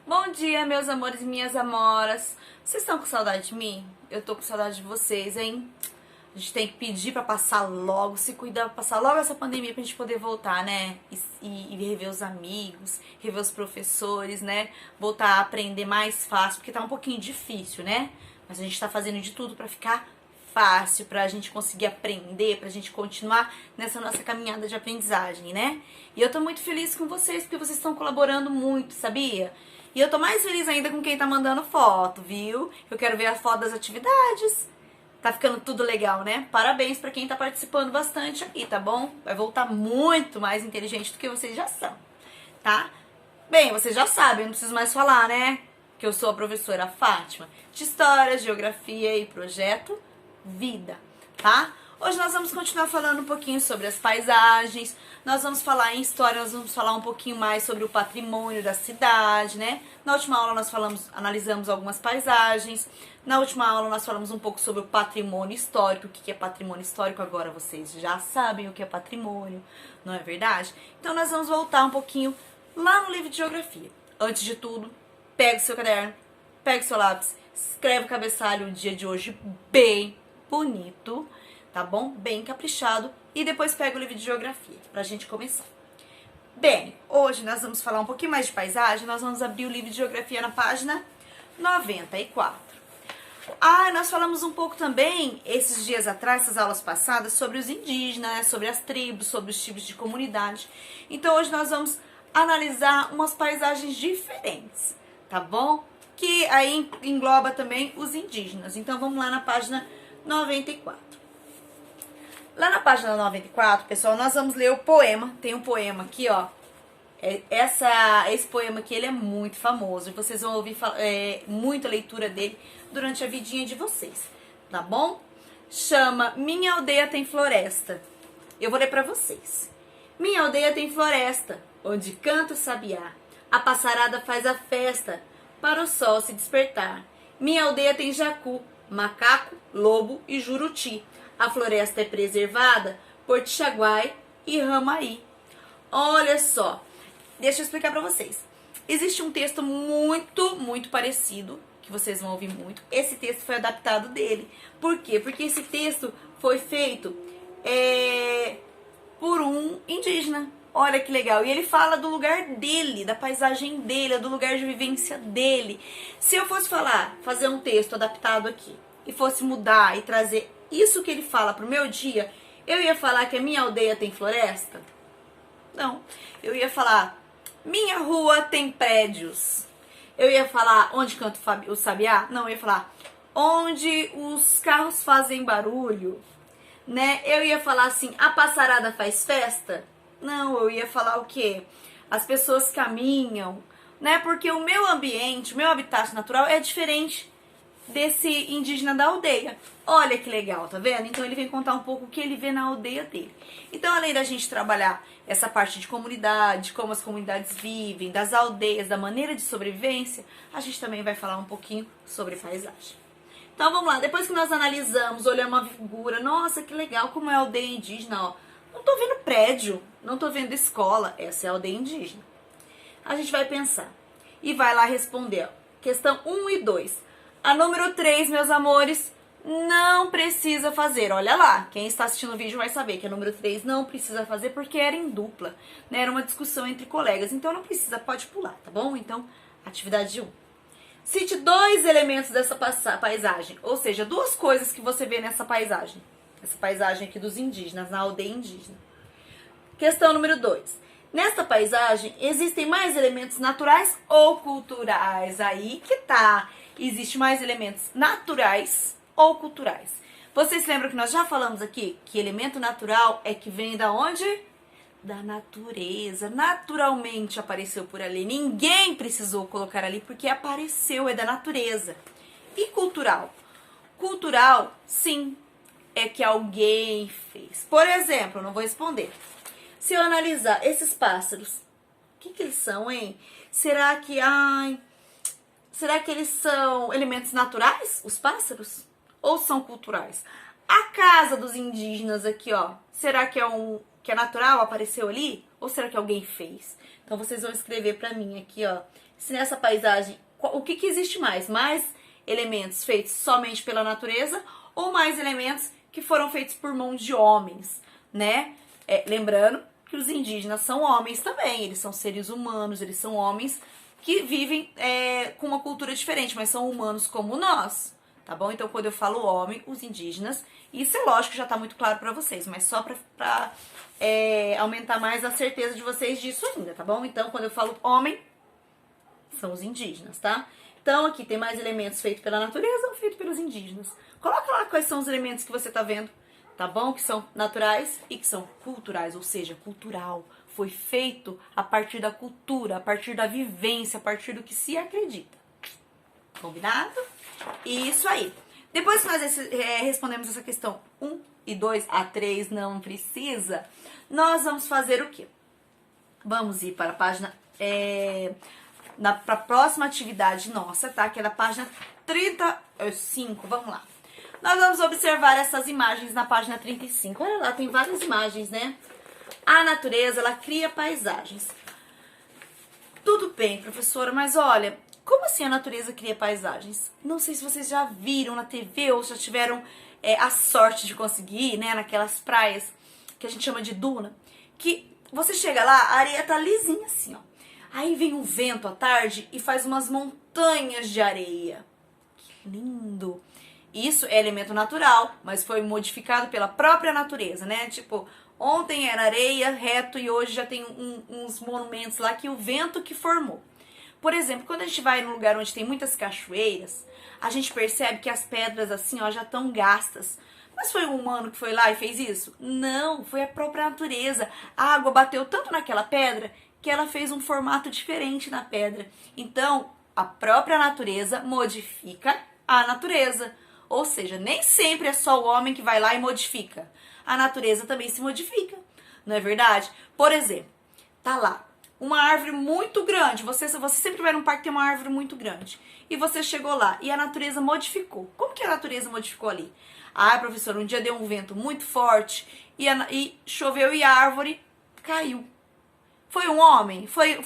Bom dia, meus amores e minhas amoras. Vocês estão com saudade de mim? Eu tô com saudade de vocês, hein? A gente tem que pedir pra passar logo, se cuidar pra passar logo essa pandemia pra gente poder voltar, né? E rever os amigos, rever os professores, né? Voltar a aprender mais fácil, porque tá um pouquinho difícil, né? Mas a gente tá fazendo de tudo pra ficar fácil, pra gente conseguir aprender, pra gente continuar nessa nossa caminhada de aprendizagem, né? E eu tô muito feliz com vocês, porque vocês estão colaborando muito, sabia? E eu tô mais feliz ainda com quem tá mandando foto, viu? Eu quero ver a foto das atividades. Tá ficando tudo legal, né? Parabéns pra quem tá participando bastante aqui, tá bom? Vai voltar muito mais inteligente do que vocês já são, tá? Bem, vocês já sabem, eu não preciso mais falar, né? Que eu sou a professora Fátima de História, Geografia e Projeto Vida, tá? Hoje nós vamos continuar falando um pouquinho sobre as paisagens, nós vamos falar em história, nós vamos falar um pouquinho mais sobre o patrimônio da cidade, né? Na última aula nós analisamos algumas paisagens, na última aula nós falamos um pouco sobre o patrimônio histórico. O que é patrimônio histórico? Agora vocês já sabem o que é patrimônio, não é verdade? Então nós vamos voltar um pouquinho lá no livro de geografia. Antes de tudo, pega o seu caderno, pega o seu lápis, escreve o cabeçalho o dia de hoje bem bonito, tá bom? Bem caprichado. E depois pega o livro de geografia, pra gente começar. Bem, hoje nós vamos falar um pouquinho mais de paisagem. Nós vamos abrir o livro de geografia na página 94. Nós falamos um pouco também, esses dias atrás, essas aulas passadas, sobre os indígenas, sobre as tribos, sobre os tipos de comunidade. Então hoje nós vamos analisar umas paisagens diferentes, tá bom? Que aí engloba também os indígenas. Então vamos lá na página 94. Lá na página 94, pessoal, nós vamos ler o poema. Tem um poema aqui, ó. Esse poema aqui, ele é muito famoso. E vocês vão ouvir muita leitura dele durante a vidinha de vocês, tá bom? Chama Minha Aldeia Tem Floresta. Eu vou ler pra vocês. Minha aldeia tem floresta, onde canta o sabiá. A passarada faz a festa, para o sol se despertar. Minha aldeia tem jacu, macaco, lobo e juruti. A floresta é preservada por tixaguai e ramaí. Olha só, deixa eu explicar pra vocês. Existe um texto muito parecido, que vocês vão ouvir muito. Esse texto foi adaptado dele. Por quê? Porque esse texto foi feito por um indígena. Olha que legal. E ele fala do lugar dele, da paisagem dele, do lugar de vivência dele. Se eu fosse fazer um texto adaptado aqui, e fosse mudar e trazer isso que ele fala pro meu dia, eu ia falar que a minha aldeia tem floresta? Não. Eu ia falar, minha rua tem prédios. Eu ia falar onde canta o sabiá? Não, eu ia falar onde os carros fazem barulho, né? Eu ia falar assim, a passarada faz festa? Não, eu ia falar o quê? As pessoas caminham, né? Porque o meu ambiente, o meu habitat natural é diferente desse indígena da aldeia. Olha que legal, tá vendo? Então ele vem contar um pouco o que ele vê na aldeia dele. Então, além da gente trabalhar essa parte de comunidade, como as comunidades vivem, das aldeias, da maneira de sobrevivência, a gente também vai falar um pouquinho sobre paisagem. Então vamos lá, depois que nós analisamos, olhamos uma figura, nossa, que legal, como é a aldeia indígena, ó. Não tô vendo prédio, não tô vendo escola, essa é a aldeia indígena. A gente vai pensar e vai lá responder, ó. Questão 1 e 2. A número 3, meus amores, não precisa fazer. Olha lá, quem está assistindo o vídeo vai saber que a número 3 não precisa fazer porque era em dupla, né? Era uma discussão entre colegas, então não precisa, pode pular, tá bom? Então, atividade 1. Cite 2 elementos dessa paisagem, ou seja, 2 coisas que você vê nessa paisagem. Essa paisagem aqui dos indígenas, na aldeia indígena. Questão número 2. Nesta paisagem, existem mais elementos naturais ou culturais? Aí que tá. Existe mais elementos naturais ou culturais. Vocês se lembram que nós já falamos aqui que elemento natural é que vem da onde? Da natureza. Naturalmente apareceu por ali. Ninguém precisou colocar ali porque apareceu, é da natureza. E cultural? Cultural, sim, é que alguém fez. Por exemplo, não vou responder. Se eu analisar esses pássaros, o que eles são, hein? Será que eles são elementos naturais, os pássaros? Ou são culturais? A casa dos indígenas aqui, ó. Será que é um que é natural, apareceu ali? Ou será que alguém fez? Então vocês vão escrever pra mim aqui, ó. Se nessa paisagem, o que existe mais? Mais elementos feitos somente pela natureza ou mais elementos que foram feitos por mãos de homens, né? Lembrando que os indígenas são homens também, eles são seres humanos, eles são homens que vivem com uma cultura diferente, mas são humanos como nós, tá bom? Então, quando eu falo homem, os indígenas, isso é lógico que já tá muito claro pra vocês, mas só pra aumentar mais a certeza de vocês disso ainda, tá bom? Então, quando eu falo homem, são os indígenas, tá? Então, aqui tem mais elementos feitos pela natureza ou feitos pelos indígenas. Coloca lá quais são os elementos que você tá vendo, tá bom? Que são naturais e que são culturais, ou seja, cultural. Foi feito a partir da cultura, a partir da vivência, a partir do que se acredita. Combinado? Isso aí. Depois que nós respondemos essa questão 1 e 2, a 3 não precisa, nós vamos fazer o quê? Vamos ir para a página... para a próxima atividade nossa, tá? Que é da página 35, vamos lá. Nós vamos observar essas imagens na página 35. Olha lá, tem várias imagens, né? A natureza, ela cria paisagens. Tudo bem, professora, mas olha, como assim a natureza cria paisagens? Não sei se vocês já viram na TV ou já tiveram a sorte de conseguir, né? Naquelas praias que a gente chama de duna, que você chega lá, a areia tá lisinha assim, ó. Aí vem um vento à tarde e faz umas montanhas de areia. Que lindo! Isso é elemento natural, mas foi modificado pela própria natureza, né? Tipo, ontem era areia, reto, e hoje já tem uns monumentos lá que o vento que formou. Por exemplo, quando a gente vai num lugar onde tem muitas cachoeiras, a gente percebe que as pedras assim, ó, já estão gastas. Mas foi um humano que foi lá e fez isso? Não, foi a própria natureza. A água bateu tanto naquela pedra que ela fez um formato diferente na pedra. Então, a própria natureza modifica a natureza. Ou seja, nem sempre é só o homem que vai lá e modifica. A natureza também se modifica, não é verdade? Por exemplo, tá lá uma árvore muito grande. Você sempre vai num parque que tem uma árvore muito grande. E você chegou lá e a natureza modificou. Como que a natureza modificou ali? Ah, professor, um dia deu um vento muito forte e choveu e a árvore caiu. Foi um homem? Foi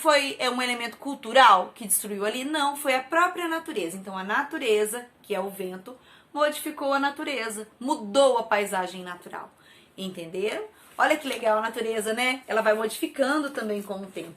um elemento cultural que destruiu ali? Não, foi a própria natureza. Então, a natureza, que é o vento, modificou a natureza, mudou a paisagem natural. Entenderam? Olha que legal a natureza, né? Ela vai modificando também com o tempo.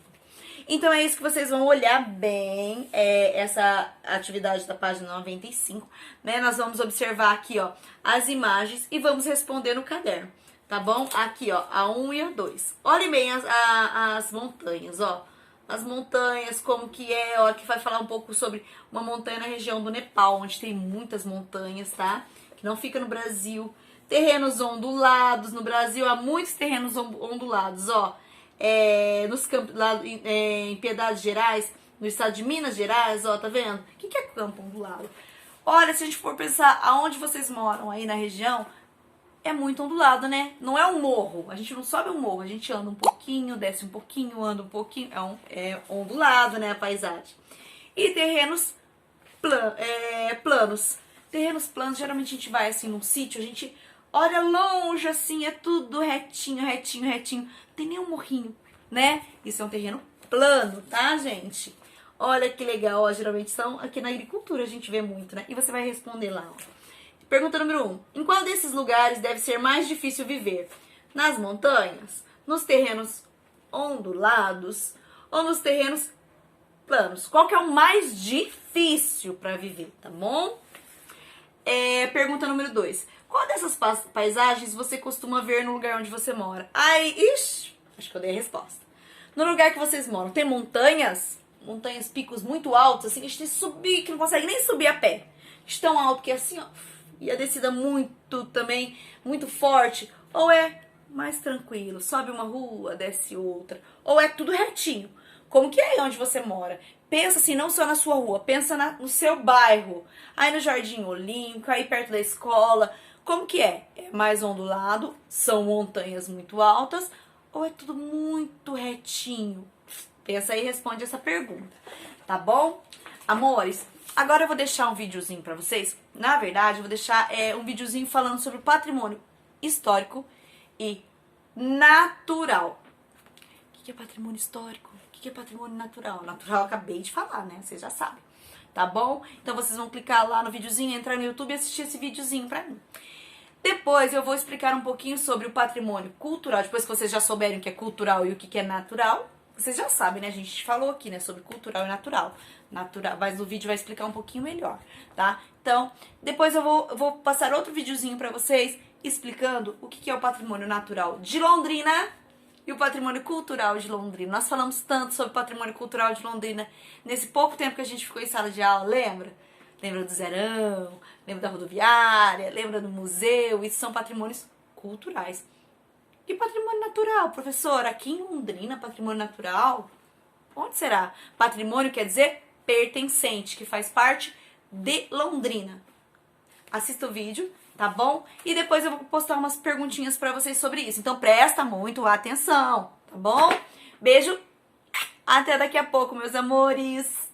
Então, é isso que vocês vão olhar bem, essa atividade da página 95, né? Nós vamos observar aqui, ó, as imagens e vamos responder no caderno. Tá bom? Aqui, ó, a 1 e a 2. Olhem bem as montanhas, ó. As montanhas, como que é, ó, que vai falar um pouco sobre uma montanha na região do Nepal, onde tem muitas montanhas, tá? Que não fica no Brasil. Terrenos ondulados, no Brasil há muitos terrenos ondulados, ó. Nos campos, lá em Piedade Gerais, no estado de Minas Gerais, ó, tá vendo? O que é campo ondulado? Olha, se a gente for pensar aonde vocês moram aí na região, é muito ondulado, né? Não é um morro. A gente não sobe um morro. A gente anda um pouquinho, desce um pouquinho, anda um pouquinho. É ondulado, né? A paisagem. E terrenos planos. Terrenos planos, geralmente a gente vai assim num sítio, a gente olha longe assim, é tudo retinho, retinho, retinho. Não tem nenhum morrinho, né? Isso é um terreno plano, tá, gente? Olha que legal, ó. Geralmente são aqui na agricultura a gente vê muito, né? E você vai responder lá, ó. Pergunta número 1. Em qual desses lugares deve ser mais difícil viver? Nas montanhas? Nos terrenos ondulados? Ou nos terrenos planos? Qual que é o mais difícil para viver, tá bom? Pergunta número 2. Qual dessas paisagens você costuma ver no lugar onde você mora? Ai, ixi, acho que eu dei a resposta. No lugar que vocês moram, tem montanhas? Montanhas, picos muito altos, assim, que a gente tem que subir, que não consegue nem subir a pé. Tão alto que é assim, ó. E a descida muito forte, ou é mais tranquilo, sobe uma rua, desce outra, ou é tudo retinho. Como que é onde você mora? Pensa assim, não só na sua rua, pensa no seu bairro, aí no Jardim Olímpico, aí perto da escola. Como que é? É mais ondulado, são montanhas muito altas, ou é tudo muito retinho? Pensa aí e responde essa pergunta, tá bom? Amores, agora eu vou deixar um videozinho pra vocês. Na verdade, eu vou deixar um videozinho falando sobre o patrimônio histórico e natural. O que é patrimônio histórico? O que é patrimônio natural? Natural eu acabei de falar, né? Vocês já sabem. Tá bom? Então vocês vão clicar lá no videozinho, entrar no YouTube e assistir esse videozinho pra mim. Depois eu vou explicar um pouquinho sobre o patrimônio cultural. Depois que vocês já souberem o que é cultural e o que é natural, vocês já sabem, né? A gente falou aqui, né? Sobre cultural e natural. Mas o vídeo vai explicar um pouquinho melhor, tá? Então, depois eu vou passar outro videozinho pra vocês explicando o que é o patrimônio natural de Londrina e o patrimônio cultural de Londrina. Nós falamos tanto sobre o patrimônio cultural de Londrina nesse pouco tempo que a gente ficou em sala de aula, lembra? Lembra do Zerão, lembra da rodoviária, lembra do museu, isso são patrimônios culturais. E patrimônio natural, professor, aqui em Londrina, patrimônio natural, onde será? Patrimônio quer dizer pertencente, que faz parte de Londrina. Assista o vídeo, tá bom? E depois eu vou postar umas perguntinhas pra vocês sobre isso. Então presta muito atenção, tá bom? Beijo, até daqui a pouco, meus amores!